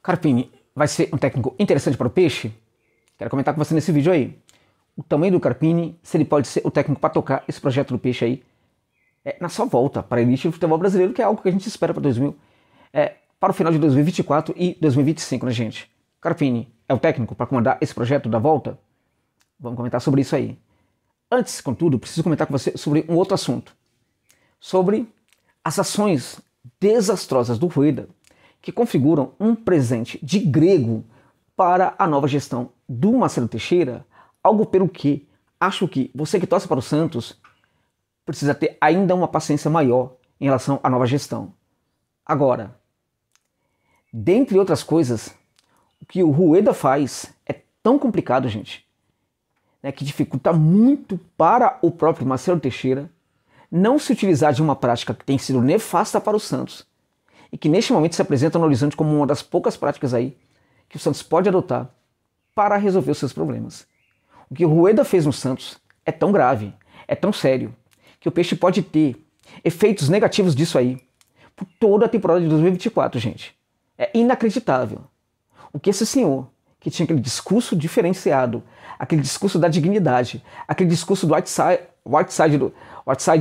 Carpini vai ser um técnico interessante para o Peixe? Quero comentar com você nesse vídeo aí. O tamanho do Carpini, se ele pode ser o técnico para tocar esse projeto do Peixe aí, na sua volta para a elite do futebol brasileiro, que é algo que a gente espera para o final de 2024 e 2025, né, gente? Carpini é o técnico para comandar esse projeto da volta? Vamos comentar sobre isso aí. Antes, contudo, preciso comentar com você sobre um outro assunto. Sobre as ações desastrosas do Rueda, que configuram um presente de grego para a nova gestão do Marcelo Teixeira, algo pelo que acho que você que torce para o Santos precisa ter ainda uma paciência maior em relação à nova gestão. Agora, dentre outras coisas, o que o Rueda faz é tão complicado, gente, né, que dificulta muito para o próprio Marcelo Teixeira não se utilizar de uma prática que tem sido nefasta para o Santos e que neste momento se apresenta no horizonte como uma das poucas práticas aí que o Santos pode adotar para resolver os seus problemas. O que o Rueda fez no Santos é tão grave, é tão sério, que o Peixe pode ter efeitos negativos disso aí por toda a temporada de 2024, gente. É inacreditável. O que esse senhor, que tinha aquele discurso diferenciado, aquele discurso da dignidade, aquele discurso do outside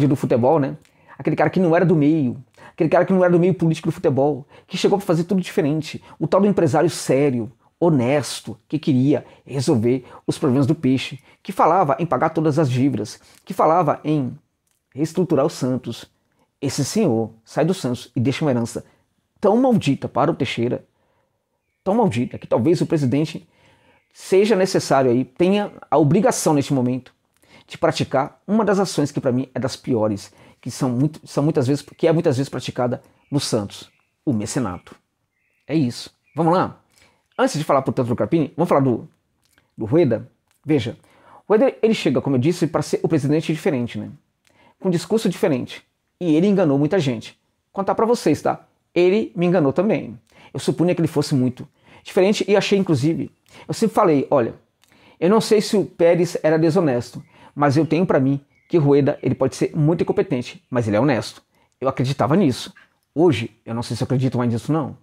do futebol, né? Aquele cara que não era do meio, aquele cara que não era do meio político do futebol, que chegou para fazer tudo diferente. O tal do empresário sério, honesto, que queria resolver os problemas do Peixe, que falava em pagar todas as dívidas, que falava em reestruturar o Santos. Esse senhor sai do Santos e deixa uma herança tão maldita para o Teixeira, tão maldita, que talvez o presidente seja necessário aí, tenha a obrigação neste momento de praticar uma das ações que para mim é das piores, que é muitas vezes praticada no Santos, o mecenato. É isso. Vamos lá? Antes de falar, portanto, do Carpini, vamos falar do Rueda. Veja, o Rueda, ele chega, como eu disse, para ser o presidente diferente, né? Com um discurso diferente. E ele enganou muita gente. Contar para vocês, tá? Ele me enganou também. Eu supunha que ele fosse muito diferente e achei, inclusive, eu sempre falei, olha, eu não sei se o Pérez era desonesto, mas eu tenho para mim que o Rueda, ele pode ser muito incompetente, mas ele é honesto. Eu acreditava nisso. Hoje, eu não sei se eu acredito mais nisso não.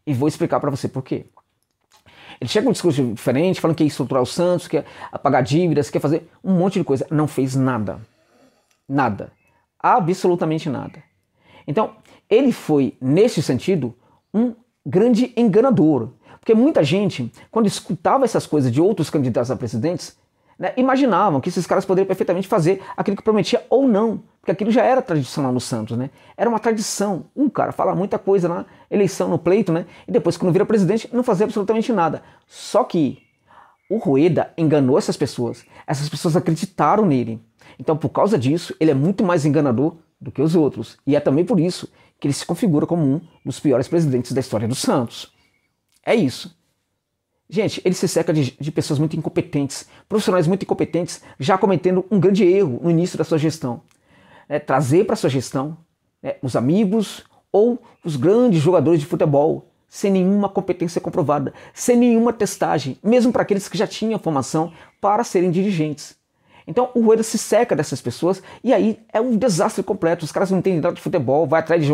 E vou explicar para você por quê. Ele chega com um discurso diferente, falando que ia estruturar o Santos, que ia pagar dívidas, que ia fazer um monte de coisa. Não fez nada. Nada. Absolutamente nada. Então, ele foi, nesse sentido, um grande enganador. Porque muita gente, quando escutava essas coisas de outros candidatos a presidentes, né, imaginavam que esses caras poderiam perfeitamente fazer aquilo que prometia ou não. Porque aquilo já era tradicional no Santos, né? Era uma tradição. Cara fala muita coisa na eleição, no pleito, né? E depois, quando vira presidente, não fazia absolutamente nada. Só que o Rueda enganou essas pessoas. Essas pessoas acreditaram nele. Então, por causa disso, ele é muito mais enganador do que os outros. E é também por isso que ele se configura como um dos piores presidentes da história do Santos. É isso. Gente, ele se cerca de pessoas muito incompetentes, profissionais muito incompetentes, já cometendo um grande erro no início da sua gestão. Trazer para sua gestão os amigos ou os grandes jogadores de futebol, sem nenhuma competência comprovada, sem nenhuma testagem, mesmo para aqueles que já tinham formação para serem dirigentes. Então o Rueda se cerca dessas pessoas e aí é um desastre completo. Os caras não entendem nada de futebol, vai atrás de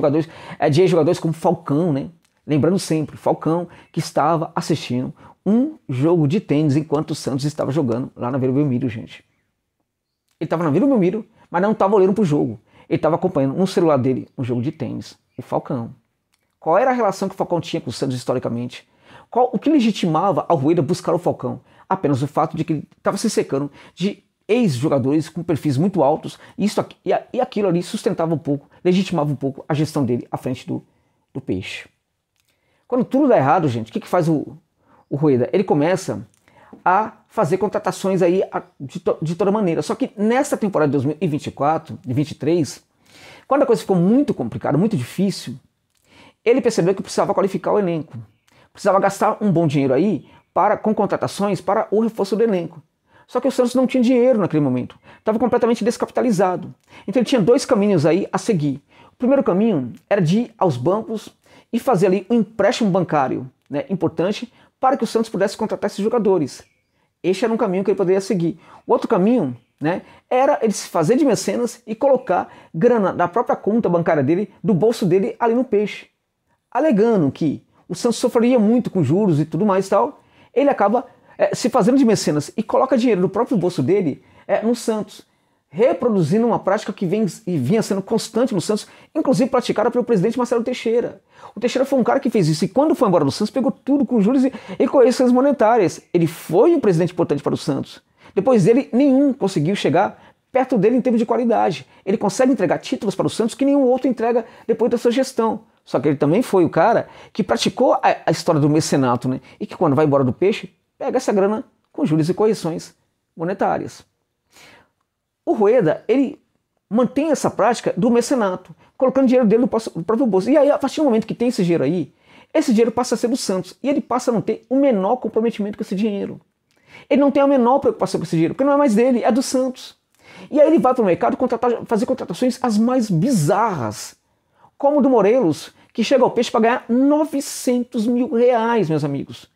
jogadores como Falcão, né? Lembrando sempre, Falcão, que estava assistindo um jogo de tênis enquanto o Santos estava jogando lá na Vila Belmiro, gente. Ele estava na Vila Belmiro, mas não estava olhando pro jogo. Ele estava acompanhando no celular dele um jogo de tênis, o Falcão. Qual era a relação que o Falcão tinha com o Santos historicamente? O que legitimava ao Rueda buscar o Falcão? Apenas o fato de que ele estava se secando de ex-jogadores com perfis muito altos e aquilo ali sustentava um pouco, legitimava um pouco a gestão dele à frente do Peixe. Quando tudo dá errado, gente, o que faz o Rueda? Ele começa a fazer contratações aí de toda maneira. Só que nessa temporada de 2024, de 2023, quando a coisa ficou muito complicada, muito difícil, ele percebeu que precisava qualificar o elenco. Precisava gastar um bom dinheiro aí com contratações para o reforço do elenco. Só que o Santos não tinha dinheiro naquele momento. Estava completamente descapitalizado. Então ele tinha dois caminhos aí a seguir. O primeiro caminho era de ir aos bancos e fazer ali um empréstimo bancário, né, importante para que o Santos pudesse contratar esses jogadores. Este era um caminho que ele poderia seguir. O outro caminho, né, era ele se fazer de mecenas e colocar grana da própria conta bancária dele, do bolso dele ali no Peixe. Alegando que o Santos sofreria muito com juros e tudo mais e tal, ele acaba se fazendo de mecenas e coloca dinheiro do próprio bolso dele no Santos, reproduzindo uma prática que vinha sendo constante no Santos, inclusive praticada pelo presidente Marcelo Teixeira. O Teixeira foi um cara que fez isso, e quando foi embora do Santos, pegou tudo com juros e correções monetárias. Ele foi um presidente importante para o Santos. Depois dele, nenhum conseguiu chegar perto dele em termos de qualidade. Ele consegue entregar títulos para o Santos que nenhum outro entrega depois da sua gestão. Só que ele também foi o cara que praticou a história do mecenato, né? E que quando vai embora do Peixe, pega essa grana com juros e correções monetárias. O Rueda, ele mantém essa prática do mecenato, colocando dinheiro dele no próprio bolso. E aí, a partir do momento que tem esse dinheiro aí, esse dinheiro passa a ser do Santos. E ele passa a não ter o menor comprometimento com esse dinheiro. Ele não tem a menor preocupação com esse dinheiro, porque não é mais dele, é do Santos. E aí ele vai para o mercado fazer contratações as mais bizarras, como o do Morelos, que chega ao Peixe para ganhar R$900 mil, meus amigos.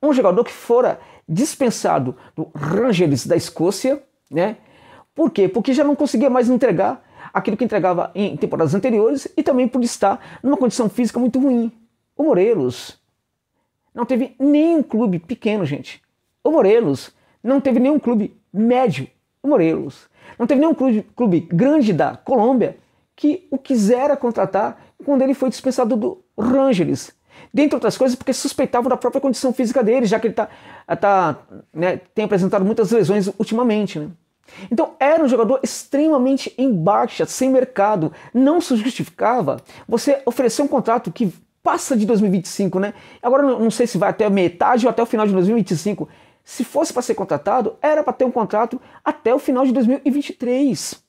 Um jogador que fora dispensado do Rangers da Escócia, né? Por quê? Porque já não conseguia mais entregar aquilo que entregava em temporadas anteriores e também por estar numa condição física muito ruim. O Morelos não teve nenhum clube pequeno, gente. O Morelos não teve nenhum clube médio. O Morelos não teve nenhum clube grande da Colômbia que o quisera contratar quando ele foi dispensado do Rangers. Dentre outras coisas, porque suspeitavam da própria condição física dele, já que ele tem apresentado muitas lesões ultimamente, né? Então era um jogador extremamente em baixa, sem mercado. Não se justificava você oferecer um contrato que passa de 2025, né? Agora não sei se vai até a metade ou até o final de 2025. Se fosse para ser contratado, era para ter um contrato até o final de 2023.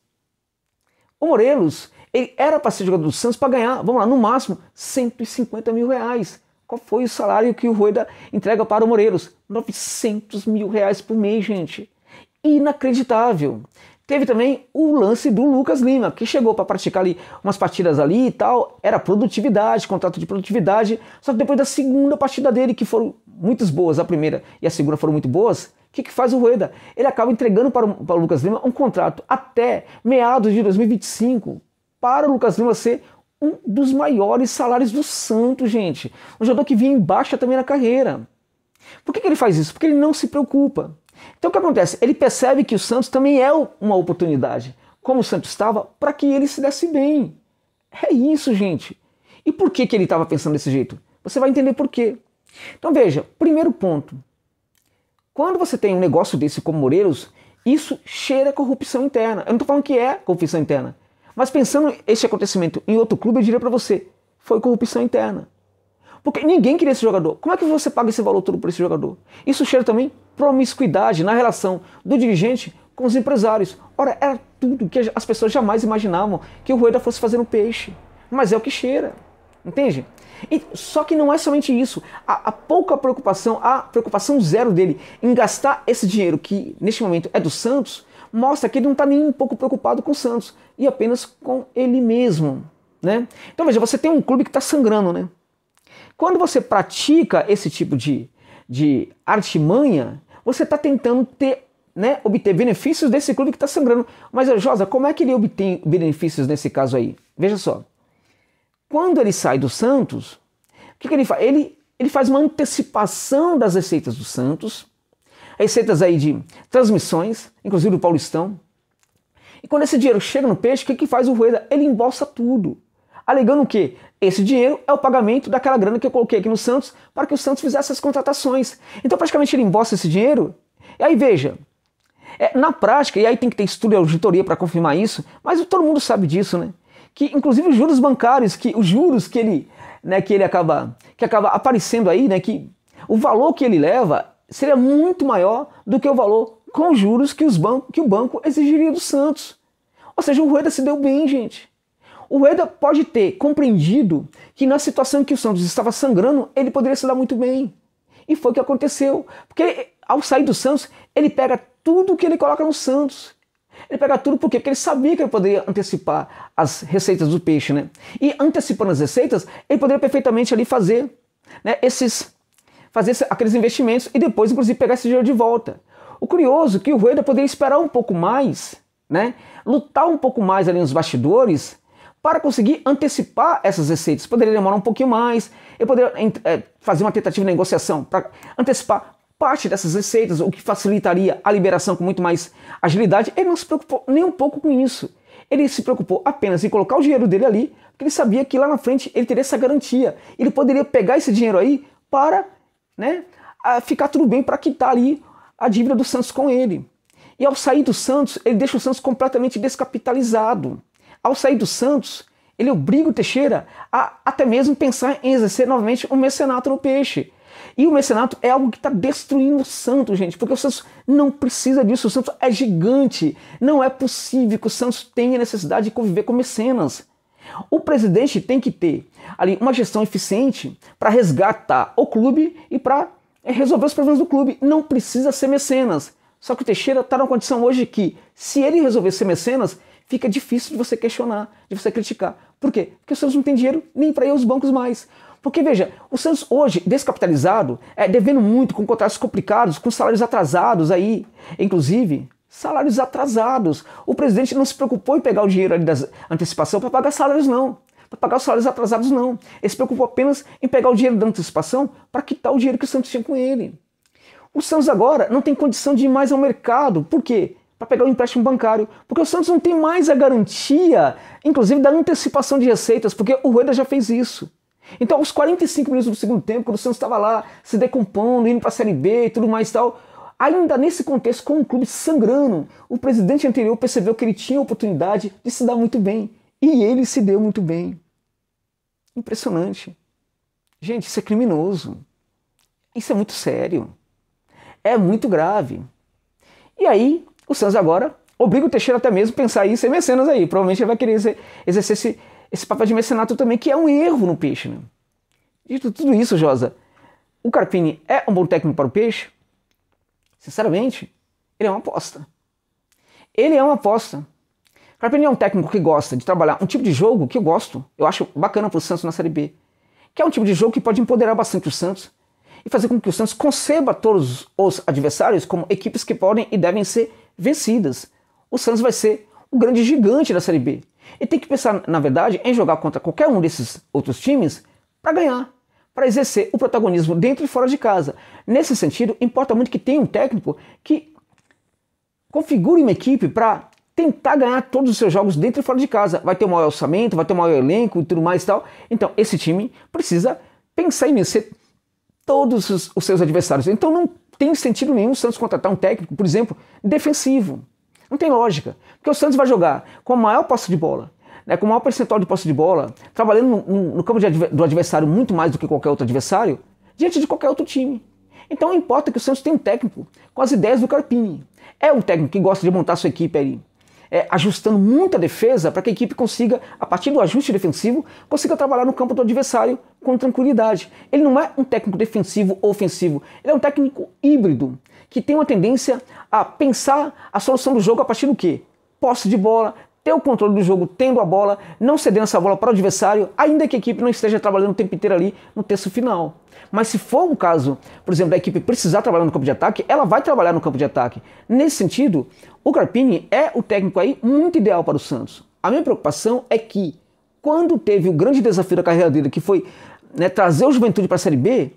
O Morelos, ele era para ser jogador do Santos para ganhar, vamos lá, no máximo, R$150 mil. Qual foi o salário que o Rueda entrega para o Morelos? R$900 mil por mês, gente. Inacreditável. Teve também o lance do Lucas Lima, que chegou para praticar ali umas partidas ali e tal, era produtividade, contrato de produtividade, só que depois da segunda partida dele, que foram muito boas, a primeira e a segunda foram muito boas, o que faz o Rueda? Ele acaba entregando para o Lucas Lima um contrato até meados de 2025, para o Lucas Lima ser um dos maiores salários do Santos, gente. Um jogador que vinha em baixa também na carreira. Por que ele faz isso? Porque ele não se preocupa. Então o que acontece? Ele percebe que o Santos também é uma oportunidade, como o Santos estava, para que ele se desse bem. É isso, gente. E por que ele estava pensando desse jeito? Você vai entender por quê. Então veja, primeiro ponto. Quando você tem um negócio desse como Morelos, isso cheira corrupção interna. Eu não estou falando que é corrupção interna. Mas pensando este acontecimento em outro clube, eu diria para você, foi corrupção interna. Porque ninguém queria esse jogador. Como é que você paga esse valor todo por esse jogador? Isso cheira também promiscuidade na relação do dirigente com os empresários. Ora, era tudo que as pessoas jamais imaginavam que o Rueda fosse fazer no Peixe. Mas é o que cheira. Entende? Só que não é somente isso. A pouca preocupação, a preocupação zero dele em gastar esse dinheiro que neste momento é do Santos, mostra que ele não está nem um pouco preocupado com o Santos e apenas com ele mesmo, né? Então veja, você tem um clube que está sangrando, né? Quando você pratica esse tipo de artimanha, você está tentando obter benefícios desse clube que está sangrando. Mas, Josa, como é que ele obtém benefícios nesse caso aí? Veja só. Quando ele sai do Santos, o que ele faz? Ele faz uma antecipação das receitas do Santos, receitas aí de transmissões, inclusive do Paulistão. E quando esse dinheiro chega no Peixe, o que faz o Rueda? Ele embolsa tudo. Alegando que esse dinheiro é o pagamento daquela grana que eu coloquei aqui no Santos para que o Santos fizesse as contratações. Então praticamente ele embolsa esse dinheiro. E aí veja, na prática, e aí tem que ter estudo e auditoria para confirmar isso, mas todo mundo sabe disso, né? Que inclusive os juros bancários, os juros que ele acaba aparecendo aí, né? Que o valor que ele leva seria muito maior do que o valor com os juros que o banco exigiria do Santos. Ou seja, o Rueda se deu bem, gente. O Rueda pode ter compreendido que na situação em que o Santos estava sangrando, ele poderia se dar muito bem. E foi o que aconteceu. Porque ao sair do Santos, ele pega tudo que ele coloca no Santos. Ele pega tudo por quê? Porque ele sabia que ele poderia antecipar as receitas do Peixe, né? E antecipando as receitas, ele poderia perfeitamente ali fazer, né, aqueles investimentos e depois, inclusive, pegar esse dinheiro de volta. O curioso é que o Rueda poderia esperar um pouco mais, né? Lutar um pouco mais ali nos bastidores, para conseguir antecipar essas receitas. Poderia demorar um pouquinho mais, ele poderia fazer uma tentativa de negociação para antecipar parte dessas receitas, o que facilitaria a liberação com muito mais agilidade. Ele não se preocupou nem um pouco com isso. Ele se preocupou apenas em colocar o dinheiro dele ali, porque ele sabia que lá na frente ele teria essa garantia. Ele poderia pegar esse dinheiro aí para, né, ficar tudo bem, para quitar ali a dívida do Santos com ele. E ao sair do Santos, ele deixa o Santos completamente descapitalizado. Ao sair do Santos, ele obriga o Teixeira a até mesmo pensar em exercer novamente o mecenato no Peixe. E o mecenato é algo que está destruindo o Santos, gente, porque o Santos não precisa disso. O Santos é gigante. Não é possível que o Santos tenha necessidade de conviver com mecenas. O presidente tem que ter ali uma gestão eficiente para resgatar o clube e para resolver os problemas do clube. Não precisa ser mecenas. Só que o Teixeira está numa condição hoje que, se ele resolver ser mecenas, fica difícil de você questionar, de você criticar. Por quê? Porque o Santos não tem dinheiro nem para ir aos bancos mais. Porque, veja, o Santos hoje, descapitalizado, devendo muito, com contratos complicados, com salários atrasados aí, inclusive, salários atrasados. O presidente não se preocupou em pegar o dinheiro ali da antecipação para pagar salários, não. Para pagar os salários atrasados, não. Ele se preocupou apenas em pegar o dinheiro da antecipação para quitar o dinheiro que o Santos tinha com ele. O Santos agora não tem condição de ir mais ao mercado. Por quê? Para pegar o empréstimo bancário. Porque o Santos não tem mais a garantia, inclusive, da antecipação de receitas, porque o Rueda já fez isso. Então, aos 45 minutos do segundo tempo, quando o Santos estava lá se decompondo, indo para a Série B e tudo mais e tal, ainda nesse contexto, com o clube sangrando, o presidente anterior percebeu que ele tinha a oportunidade de se dar muito bem. E ele se deu muito bem. Impressionante. Gente, isso é criminoso. Isso é muito sério. É muito grave. E aí, o Santos agora obriga o Teixeira até mesmo a pensar em ser mecenas aí. Provavelmente ele vai querer exercer esse papel de mecenato também, que é um erro no Peixe, né? Dito tudo isso, Josa, o Carpini é um bom técnico para o Peixe? Sinceramente, ele é uma aposta. Ele é uma aposta. O Carpini é um técnico que gosta de trabalhar um tipo de jogo que eu gosto, eu acho bacana para o Santos na Série B, que é um tipo de jogo que pode empoderar bastante o Santos e fazer com que o Santos conceba todos os adversários como equipes que podem e devem ser vencidas. O Santos vai ser o grande gigante da Série B. E tem que pensar, na verdade, em jogar contra qualquer um desses outros times para ganhar, para exercer o protagonismo dentro e fora de casa. Nesse sentido, importa muito que tenha um técnico que configure uma equipe para tentar ganhar todos os seus jogos dentro e fora de casa. Vai ter um maior orçamento, vai ter um maior elenco e tudo mais e tal. Então, esse time precisa pensar em vencer todos os seus adversários. Então, não tem sentido nenhum o Santos contratar um técnico, por exemplo, defensivo. Não tem lógica, porque o Santos vai jogar com a maior posse de bola, né, com o maior percentual de posse de bola, trabalhando no campo do adversário muito mais do que qualquer outro adversário, diante de qualquer outro time. Então importa que o Santos tenha um técnico com as ideias do Carpini. É um técnico que gosta de montar sua equipe ali, ajustando muito a defesa para que a equipe consiga, a partir do ajuste defensivo, consiga trabalhar no campo do adversário com tranquilidade. Ele não é um técnico defensivo ou ofensivo, ele é um técnico híbrido, que tem uma tendência a pensar a solução do jogo a partir do quê? Posse de bola, ter o controle do jogo tendo a bola, não cedendo essa bola para o adversário, ainda que a equipe não esteja trabalhando o tempo inteiro ali no terço final. Mas se for um caso, por exemplo, da equipe precisar trabalhar no campo de ataque, ela vai trabalhar no campo de ataque. Nesse sentido, o Carpini é o técnico aí muito ideal para o Santos. A minha preocupação é que, quando teve o grande desafio da carreira dele, que foi, né, trazer o Juventude para a Série B,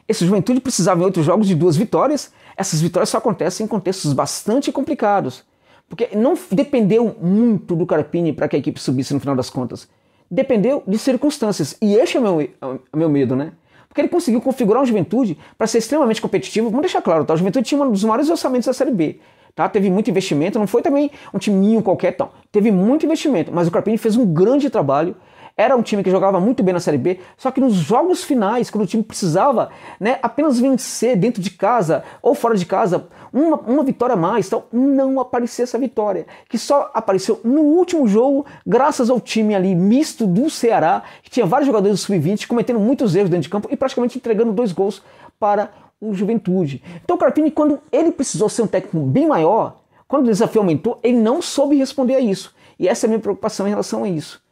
esse Juventude precisava em 8 jogos de 2 vitórias. Essas vitórias só acontecem em contextos bastante complicados. Porque não dependeu muito do Carpini para que a equipe subisse no final das contas. Dependeu de circunstâncias. E esse é o meu medo, né? Porque ele conseguiu configurar o Juventude para ser extremamente competitivo. Vamos deixar claro, tá? O Juventude tinha um dos maiores orçamentos da Série B. Tá? Teve muito investimento, não foi também um timinho qualquer, tal. Teve muito investimento, mas o Carpini fez um grande trabalho. Era um time que jogava muito bem na Série B, só que nos jogos finais, quando o time precisava, né, apenas vencer dentro de casa ou fora de casa, uma vitória a mais, tal, não aparecia essa vitória, que só apareceu no último jogo, graças ao time ali misto do Ceará, que tinha vários jogadores do Sub-20 cometendo muitos erros dentro de campo e praticamente entregando 2 gols para o Juventude. Então o Carpini, quando ele precisou ser um técnico bem maior, quando o desafio aumentou, ele não soube responder a isso. E essa é a minha preocupação em relação a isso.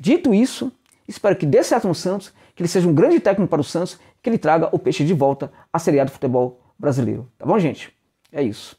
Dito isso, espero que dê certo no Santos, que ele seja um grande técnico para o Santos, que ele traga o Peixe de volta à Série A do futebol brasileiro. Tá bom, gente? É isso.